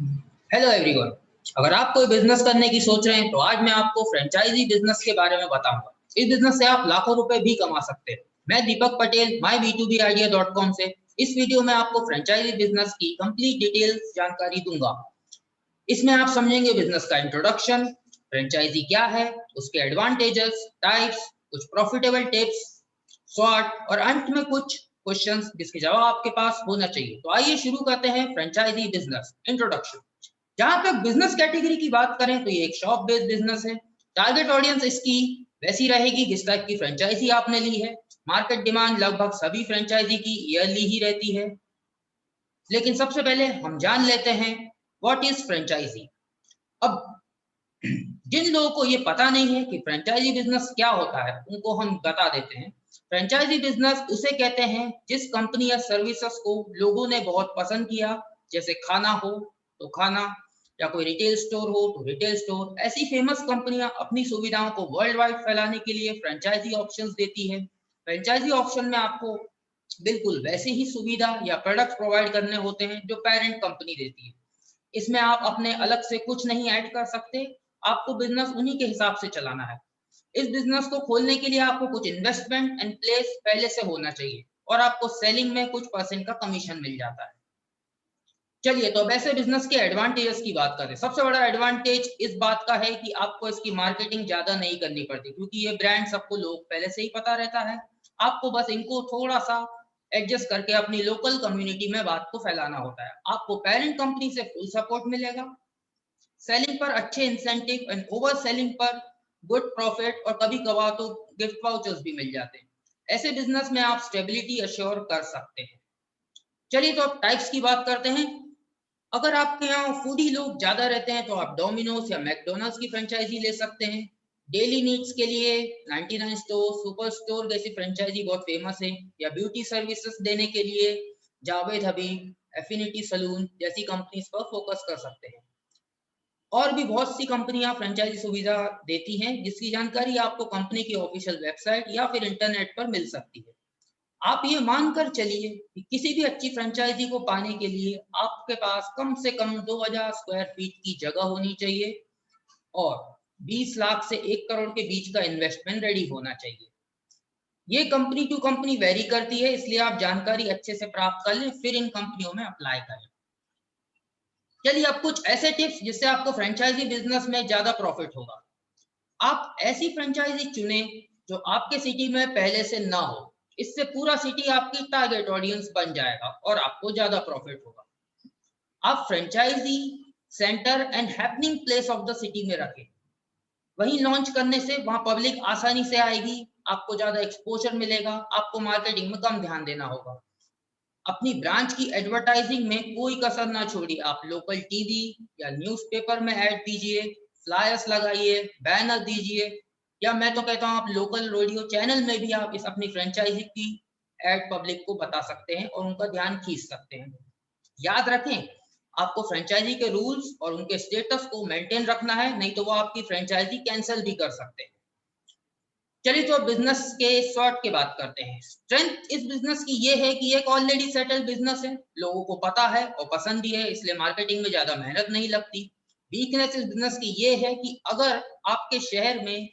Hello everyone. अगर आप कोई बिजनेस करने की सोच रहे हैं तो आज मैं आपको फ्रेंचाइजी बिजनेस के बारे में बताऊंगा। इस बिजनेस से आप लाखों रुपए भी कमा सकते हैं। मैं दीपक पटेल myb2bidea.com से इस वीडियो में आपको फ्रेंचाइजी बिजनेस की कंप्लीट डिटेल्स जानकारी दूंगा। इसमें आप समझेंगे बिजनेस का इंट्रोडक्शन, फ्रेंचाइजी क्या है, उसके एडवांटेजेस, टाइप्स, कुछ प्रॉफिटेबल टिप्स, शॉर्ट और अंत में कुछ क्वेश्चंस जिसके जवाब आपके पास होना चाहिए। तो आइए शुरू करते हैं फ्रेंचाइजी बिजनेस इंट्रोडक्शन। जहां तक बिजनेस कैटेगरी की बात करें तो ये एक शॉप बेस्ड बिजनेस है। टारगेट ऑडियंस इसकी वैसी रहेगी जिस टाइप की फ्रेंचाइजी आपने ली है। मार्केट डिमांड लगभग सभी फ्रेंचाइजी की ईयरली ही रहती है। लेकिन सबसे पहले हम जान लेते हैं व्हाट इज फ्रेंचाइजी। अब जिन लोगों को ये पता नहीं है कि फ्रेंचाइजी बिजनेस क्या होता है उनको हम बता देते हैं। फ्रेंचाइजी बिजनेस उसे कहते हैं जिस कंपनी या सर्विसेज को लोगों ने बहुत पसंद किया, जैसे खाना हो तो खाना, या कोई रिटेल स्टोर हो तो रिटेल स्टोर। ऐसी फेमस कंपनियां अपनी सुविधाओं को वर्ल्ड वाइड फैलाने के लिए फ्रेंचाइजी ऑप्शंस देती है। फ्रेंचाइजी ऑप्शन में आपको बिल्कुल वैसे ही सुविधा या प्रोडक्ट प्रोवाइड करने होते हैं जो पेरेंट कंपनी देती है। इसमें आप अपने अलग से कुछ नहीं ऐड कर सकते, आपको बिजनेस उन्हीं के हिसाब से चलाना है। इस बिजनेस को खोलने के लिए आपको कुछ इन्वेस्टमेंट एंड प्लेस पहले से होना चाहिए और आपको सेलिंग में कुछ परसेंट का कमीशन मिल जाता है। चलिए तो अब ऐसे बिजनेस के एडवांटेजेस की बात करें। सबसे बड़ा एडवांटेज इस बात का है कि आपको इसकी मार्केटिंग ज्यादा नहीं करनी पड़ती, क्योंकि ये ब्रांड सबको लोग पहले से ही पता रहता है। आपको बस इनको थोड़ा सा एडजस्ट करके अपनी लोकल कम्युनिटी में बात को फैलाना होता है। आपको पेरेंट कंपनी से फुल सपोर्ट मिलेगा, सेलिंग पर अच्छे इंसेंटिव एंड ओवर सेलिंग पर गुड प्रॉफिट, और कभी कभार तो गिफ्ट वाउचर्स भी मिल जाते हैं। ऐसे बिजनेस में आप स्टेबिलिटी अश्योर कर सकते हैं। चलिए तो अब टाइप्स की बात करते हैं। अगर आपके यहाँ फूडी लोग ज्यादा रहते हैं तो आप डोमिनोज या मैकडोनल्ड्स की फ्रेंचाइजी ले सकते हैं। डेली नीड्स के लिए 99 स्टोर, सुपर स्टोर जैसी फ्रेंचाइजी बहुत फेमस है। या ब्यूटी सर्विसेज देने के लिए जावेद हबीब, एफिनिटी सलून जैसी कंपनीज पर फोकस कर सकते हैं। और भी बहुत सी कंपनियां फ्रेंचाइजी सुविधा देती हैं जिसकी जानकारी आपको कंपनी की ऑफिशियल वेबसाइट या फिर इंटरनेट पर मिल सकती है। आप ये मानकर चलिए कि किसी भी अच्छी फ्रेंचाइजी को पाने के लिए आपके पास कम से कम 2000 स्क्वायर फीट की जगह होनी चाहिए और 20 लाख से 1 करोड़ के बीच का इन्वेस्टमेंट रेडी होना चाहिए। ये कंपनी टू कंपनी वेरी करती है, इसलिए आप जानकारी अच्छे से प्राप्त कर लें फिर इन कंपनियों में अप्लाई करें। चलिए अब कुछ ऐसे टिप्स जिससे आपको फ्रेंचाइजी बिजनेस में ज्यादा प्रॉफिट होगा। आप ऐसी फ्रेंचाइजी चुने जो आपके सिटी में पहले से ना हो। इससे पूरा सिटी आपकी टारगेट ऑडियंस बन जाएगा और आपको ज्यादा प्रॉफिट होगा। आप franchisee centre and happening place of the city में रखें। वहीं लॉन्च करने से वहां पब्लिक आसानी से आएगी, आपको ज्यादा एक्सपोजर मिलेगा, आपको मार्केटिंग में कम ध्यान देना होगा। अपनी ब्रांच की एडवर्टाइजिंग में कोई कसर ना छोड़िए। आप लोकल टीवी या न्यूज़पेपर में ऐड दीजिए, फ्लायर्स लगाइए, बैनर दीजिए, या मैं तो कहता हूँ आप लोकल रेडियो चैनल में भी आप इस अपनी फ्रेंचाइजी की एड पब्लिक को बता सकते हैं और उनका ध्यान खींच सकते हैं। याद रखें, आपको फ्रेंचाइजी के रूल्स और उनके स्टेटस को मेंटेन रखना है, नहीं तो वो आपकी फ्रेंचाइजी कैंसिल भी कर सकते हैं। चलिए तो बिजनेस के शॉर्ट की बात करते हैं। स्ट्रेंथ इस बिजनेस की ये है कि एक ऑलरेडी सेटल्ड बिजनेस है, लोगों को पता है और पसंद भी है, इसलिए मार्केटिंग में ज्यादा मेहनत नहीं लगती। वीकनेस इस बिजनेस की ये है कि अगर आपके शहर में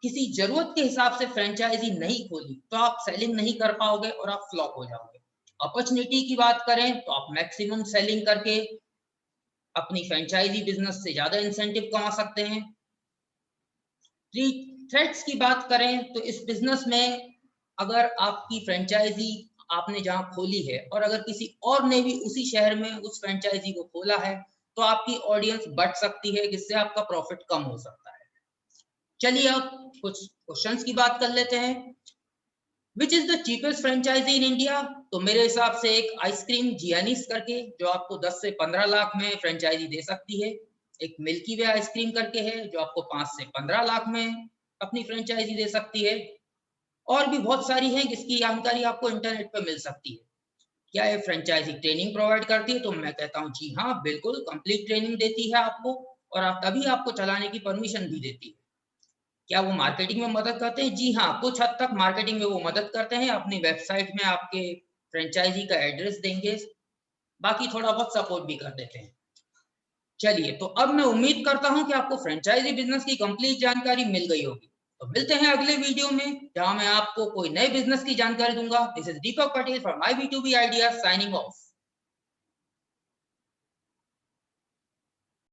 किसी जरूरत के हिसाब से फ्रेंचाइजी नहीं खोली तो आप सेलिंग नहीं कर पाओगे और आप फ्लॉप हो जाओगे। अपॉर्चुनिटी की बात करें तो आप मैक्सिमम सेलिंग करके अपनी फ्रेंचाइजी बिजनेस से ज्यादा इंसेंटिव कमा सकते हैं। थ्रेट्स की बात करें तो इस बिजनेस में अगर आपकी फ्रेंचाइजी आपने जहां खोली है और अगर किसी और ने भी उसी शहर में उस फ्रेंचाइजी को खोला है तो आपकी ऑडियंस बढ़ सकती है, जिससे आपका प्रॉफिट कम हो सकता है। चलिए अब कुछ क्वेश्चंस की बात कर लेते हैं। Which is the cheapest franchisee in India? तो मेरे हिसाब से एक आइसक्रीम जियानीस करके जो आपको 10 से 15 लाख में फ्रेंचाइजी दे सकती है। एक मिल्की वे आइसक्रीम करके है जो आपको 5 से 15 लाख में अपनी फ्रेंचाइजी दे सकती है। और भी बहुत सारी हैं जिसकी जानकारी आपको इंटरनेट पर मिल सकती है। क्या ये फ्रेंचाइजी ट्रेनिंग प्रोवाइड करती है? तो मैं कहता हूँ जी हाँ, बिल्कुल कंप्लीट ट्रेनिंग देती है आपको, और आप तभी आपको चलाने की परमिशन भी देती है। क्या वो मार्केटिंग में मदद करते हैं? जी हाँ, कुछ हद तक मार्केटिंग में वो मदद करते हैं। अपनी वेबसाइट में आपके फ्रेंचाइजी का एड्रेस देंगे, बाकी थोड़ा बहुत सपोर्ट भी कर देते हैं। चलिए, तो अब मैं उम्मीद करता हूं कि आपको फ्रेंचाइजी बिजनेस की कंप्लीट जानकारी मिल गई होगी। तो मिलते हैं अगले वीडियो में, जहां मैं आपको कोई नए बिजनेस की जानकारी दूंगा। This is Deepak Patel from my B2B ideas signing off.